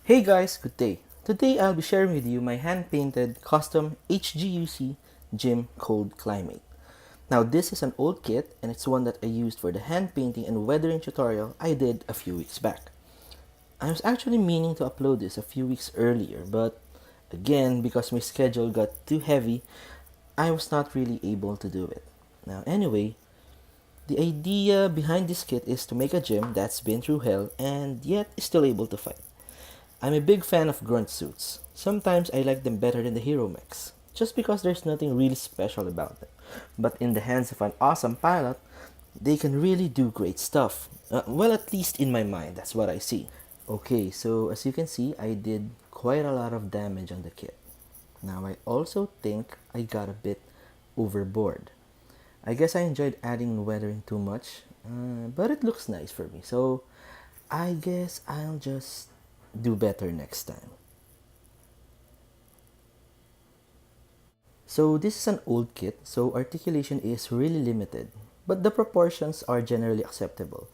Hey guys, good day. Today I'll be sharing with you my hand-painted custom HGUC Gym Cold Climate. Now this is an old kit and it's one that I used for the hand painting and weathering tutorial I did a few weeks back. I was actually meaning to upload this a few weeks earlier, but again, because my schedule got too heavy, I was not really able to do it. Now anyway, the idea behind this kit is to make a gym that's been through hell and yet is still able to fight. I'm a big fan of grunt suits. Sometimes I like them better than the hero mechs, just because there's nothing really special about them. But in the hands of an awesome pilot, they can really do great stuff. Well, at least in my mind, that's what I see. Okay, so as you can see, I did quite a lot of damage on the kit. Now, I also think I got a bit overboard. I guess I enjoyed adding weathering too much, but it looks nice for me, so I guess I'll just do better next time. So this is an old kit, so articulation is really limited, but the proportions are generally acceptable.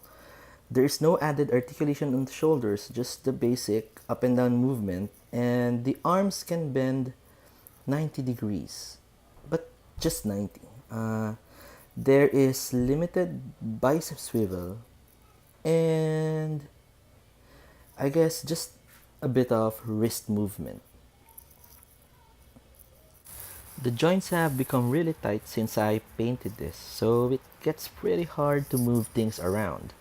There is no added articulation on the shoulders, just the basic up and down movement, and the arms can bend 90 degrees, but just 90. There is limited bicep swivel, and I guess just a bit of wrist movement. The joints have become really tight since I painted this, so it gets pretty hard to move things around.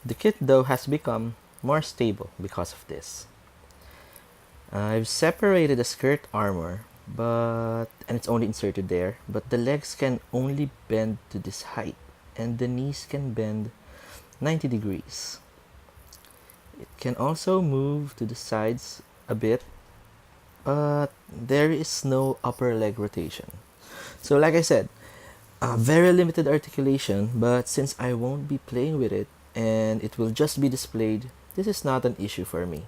The kit though has become more stable because of this. I've separated the skirt armor, and it's only inserted there, but the legs can only bend to this height and the knees can bend 90 degrees. It can also move to the sides a bit, but there is no upper leg rotation. So like I said, very limited articulation, but since I won't be playing with it and it will just be displayed, this is not an issue for me.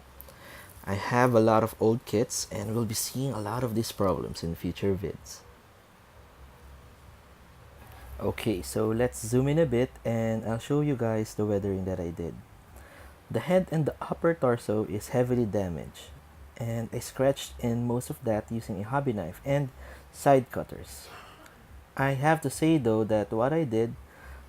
I have a lot of old kits and we'll be seeing a lot of these problems in future vids. Okay, so let's zoom in a bit and I'll show you guys the weathering that I did. The head and the upper torso is heavily damaged, and I scratched in most of that using a hobby knife and side cutters. I have to say though that what I did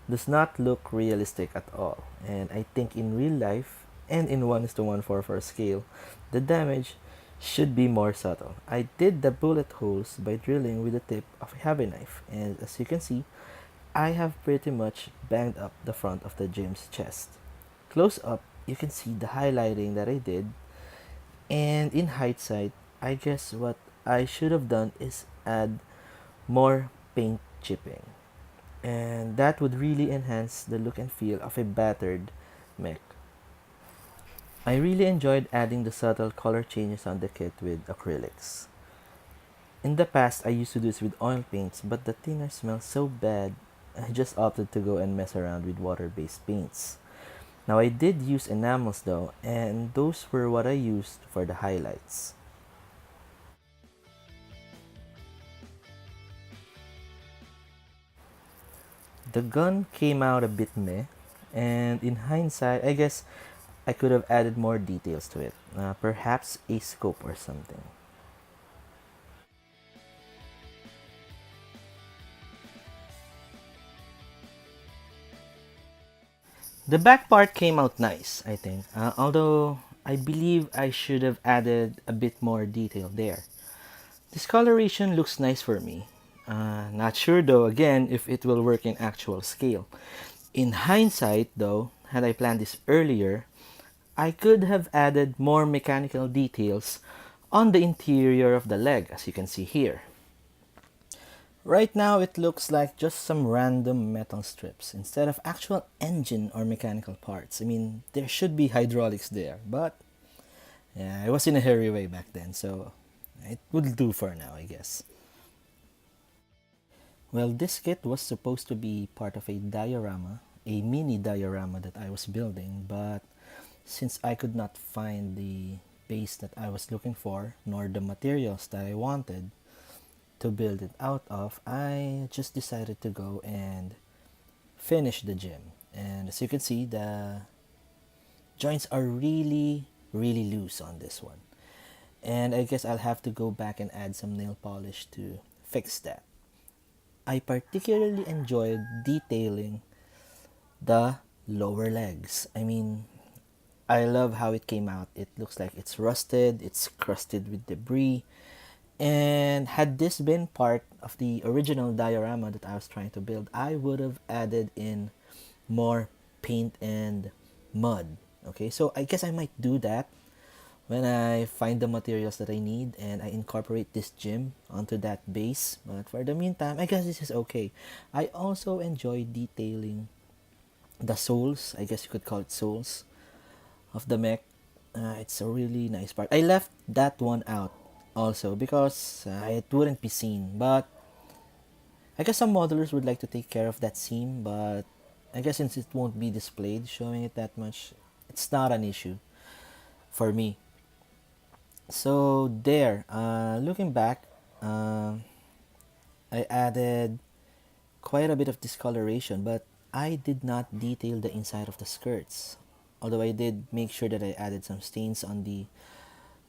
does not look realistic at all, and I think in real life and in 1:144 scale, the damage should be more subtle. I did the bullet holes by drilling with the tip of a hobby knife, and as you can see, I have pretty much banged up the front of the gym's chest. Close up, you can see the highlighting that I did, and in hindsight, I guess what I should have done is add more paint chipping, and that would really enhance the look and feel of a battered mech. I really enjoyed adding the subtle color changes on the kit with acrylics. In the past, I used to do this with oil paints, but the thinner smells so bad, I just opted to go and mess around with water-based paints. Now I did use enamels though, and those were what I used for the highlights. The gun came out a bit meh, and in hindsight, I guess I could have added more details to it. Perhaps a scope or something. The back part came out nice, I think. Although I believe I should have added a bit more detail there. Discoloration looks nice for me. Not sure though again if it will work in actual scale. In hindsight though, had I planned this earlier, I could have added more mechanical details on the interior of the leg, as you can see here. Right now it looks like just some random metal strips instead of actual engine or mechanical parts. I mean, there should be hydraulics there, but yeah, I was in a hurry way back then, so it will do for now, I guess. Well, this kit was supposed to be part of a diorama, a mini diorama that I was building, but since I could not find the base that I was looking for, nor the materials that I wanted to build it out of, I just decided to go and finish the gym. And as you can see, the joints are really really loose on this one. And I guess I'll have to go back and add some nail polish to fix that. I particularly enjoyed detailing the lower legs. I mean, I love how it came out. It looks like it's rusted, it's crusted with debris. And had this been part of the original diorama that I was trying to build, I would have added in more paint and mud. Okay, so I guess I might do that when I find the materials that I need and I incorporate this gym onto that base. But for the meantime, I guess this is okay. I also enjoy detailing the soles, I guess you could call it soles, of the mech. It's a really nice part. I left that one out also because it wouldn't be seen. But I guess some modelers would like to take care of that seam, but I guess since it won't be displayed, showing it that much, it's not an issue for me. So there, looking back, I added quite a bit of discoloration, but I did not detail the inside of the skirts. Although I did make sure that I added some stains on the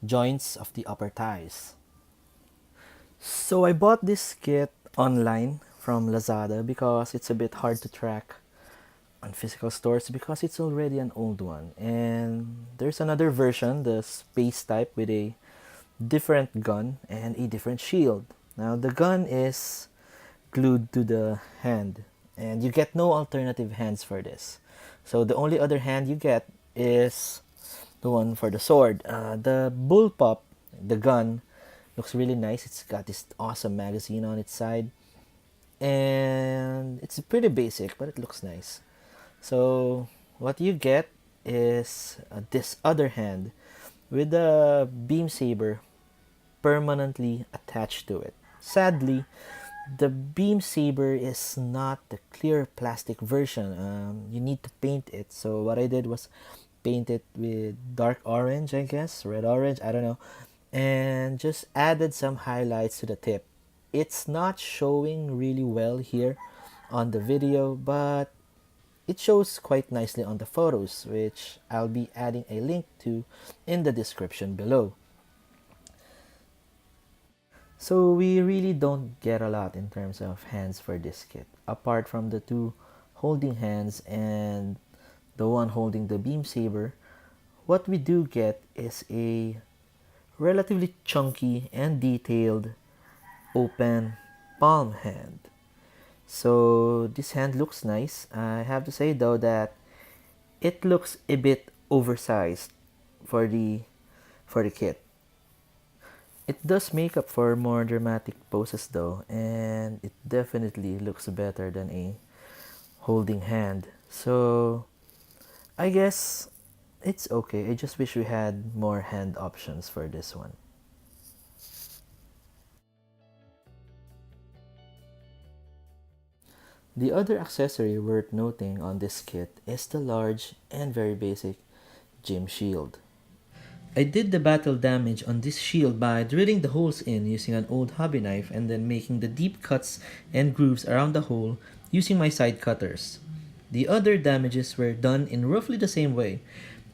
joints of the upper thighs. So I bought this kit online from Lazada because it's a bit hard to track on physical stores because it's already an old one. And there's another version, the space type, with a different gun and a different shield. Now the gun is glued to the hand and you get no alternative hands for this. So the only other hand you get is the one for the sword. The bullpup, the gun, looks really nice. It's got this awesome magazine on its side. And it's pretty basic, but it looks nice. So what you get is this other hand with a beam saber permanently attached to it. Sadly, the beam saber is not the clear plastic version. You need to paint it. So what I did was paint it with dark orange, I guess, red orange, I don't know, and just added some highlights to the tip. It's not showing really well here on the video, but it shows quite nicely on the photos, which I'll be adding a link to in the description below. So we really don't get a lot in terms of hands for this kit, apart from the two holding hands and the one holding the beam saber. What we do get is a relatively chunky and detailed open palm hand. So this hand looks nice. I have to say though that it looks a bit oversized for the kit. It does make up for more dramatic poses though, and it definitely looks better than a holding hand. So I guess it's okay. I just wish we had more hand options for this one. The other accessory worth noting on this kit is the large and very basic gym shield. I did the battle damage on this shield by drilling the holes in using an old hobby knife and then making the deep cuts and grooves around the hole using my side cutters. The other damages were done in roughly the same way,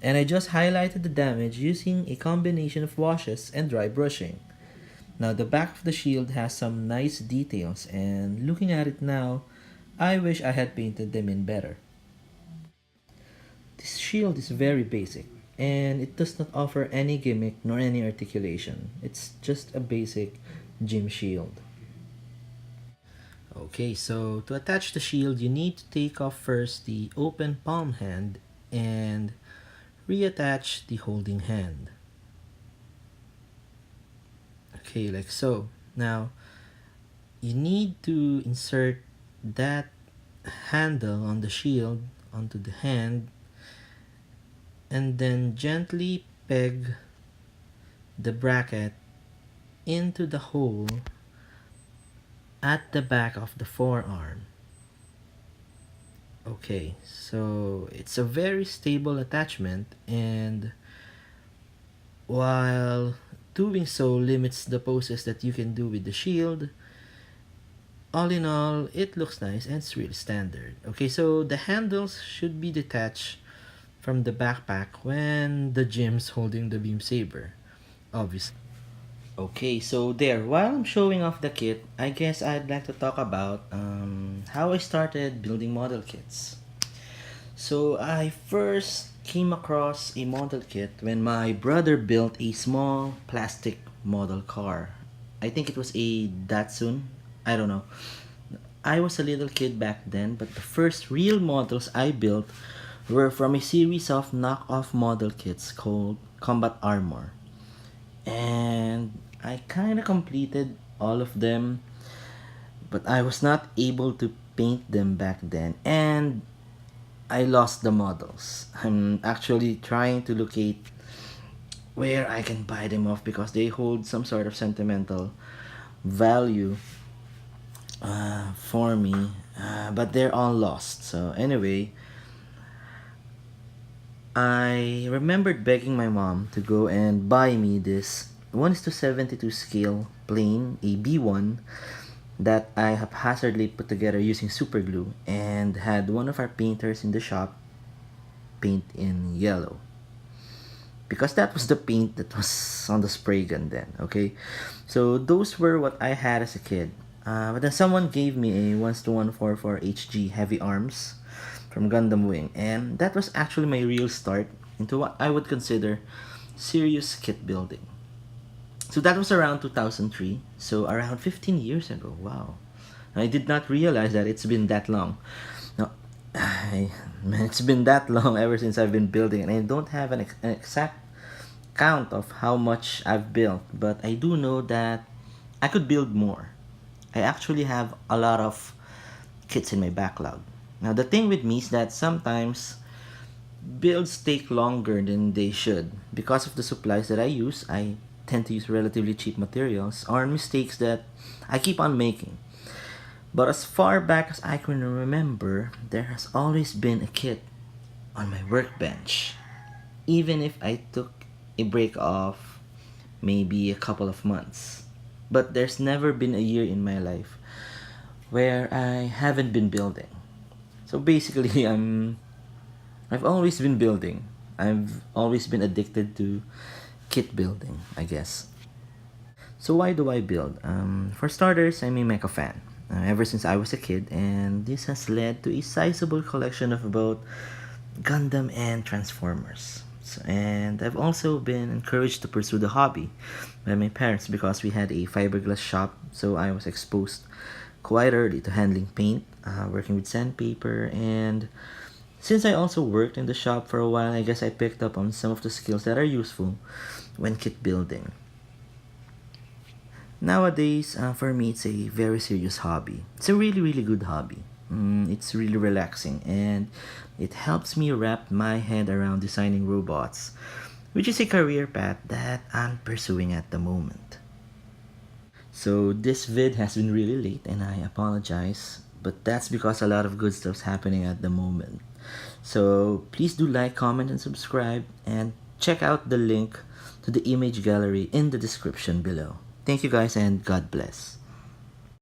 and I just highlighted the damage using a combination of washes and dry brushing. Now the back of the shield has some nice details, and looking at it now, I wish I had painted them in better. This shield is very basic, and it does not offer any gimmick nor any articulation. It's just a basic gym shield. Okay, so to attach the shield, you need to take off first the open palm hand and reattach the holding hand. Okay, like so. Now, you need to insert that handle on the shield onto the hand and then gently peg the bracket into the hole at the back of the forearm. Okay, so it's a very stable attachment, and while doing so limits the poses that you can do with the shield, all in all, it looks nice and it's really standard. Okay, so the handles should be detached from the backpack when the Jim's holding the beam saber, obviously. Okay, so there, while I'm showing off the kit, I guess I'd like to talk about how I started building model kits. So I first came across a model kit when my brother built a small plastic model car. I think it was a Datsun. I don't know. I was a little kid back then, but the first real models I built were from a series of knockoff model kits called Combat Armor. And I kind of completed all of them, but I was not able to paint them back then. And I lost the models. I'm actually trying to locate where I can buy them off because they hold some sort of sentimental value for me. But they're all lost. So, anyway, I remembered begging my mom to go and buy me this 1:72 scale plane, a B1, that I haphazardly put together using super glue and had one of our painters in the shop paint in yellow. Because that was the paint that was on the spray gun then, okay? So those were what I had as a kid. But then someone gave me a 1:144 HG heavy arms from Gundam Wing, and that was actually my real start into what I would consider serious kit building. So that was around 2003, so around 15 years ago. Wow. I did not realize that it's been that long. Now, it's been that long ever since I've been building, and I don't have an exact count of how much I've built, but I do know that I could build more. I actually have a lot of kits in my backlog. Now, the thing with me is that sometimes builds take longer than they should. Because of the supplies that I use, I tend to use relatively cheap materials or mistakes that I keep on making. But as far back as I can remember, there has always been a kit on my workbench. Even if I took a break of maybe a couple of months. But there's never been a year in my life where I haven't been building. So basically, I've always been building. I've always been addicted to kit building, I guess. So why do I build? For starters, I'm a mecha fan. Ever since I was a kid, and this has led to a sizable collection of both Gundam and Transformers. And I've also been encouraged to pursue the hobby by my parents because we had a fiberglass shop, so I was exposed quite early to handling paint, working with sandpaper, and since I also worked in the shop for a while, I guess I picked up on some of the skills that are useful when kit building. Nowadays, for me, it's a very serious hobby. It's a really, really good hobby. It's really relaxing and it helps me wrap my head around designing robots, which is a career path that I'm pursuing at the moment. So this vid has been really late and I apologize, but that's because a lot of good stuff's happening at the moment. So please do like, comment, and subscribe, and check out the link to the image gallery in the description below. Thank you guys and God bless.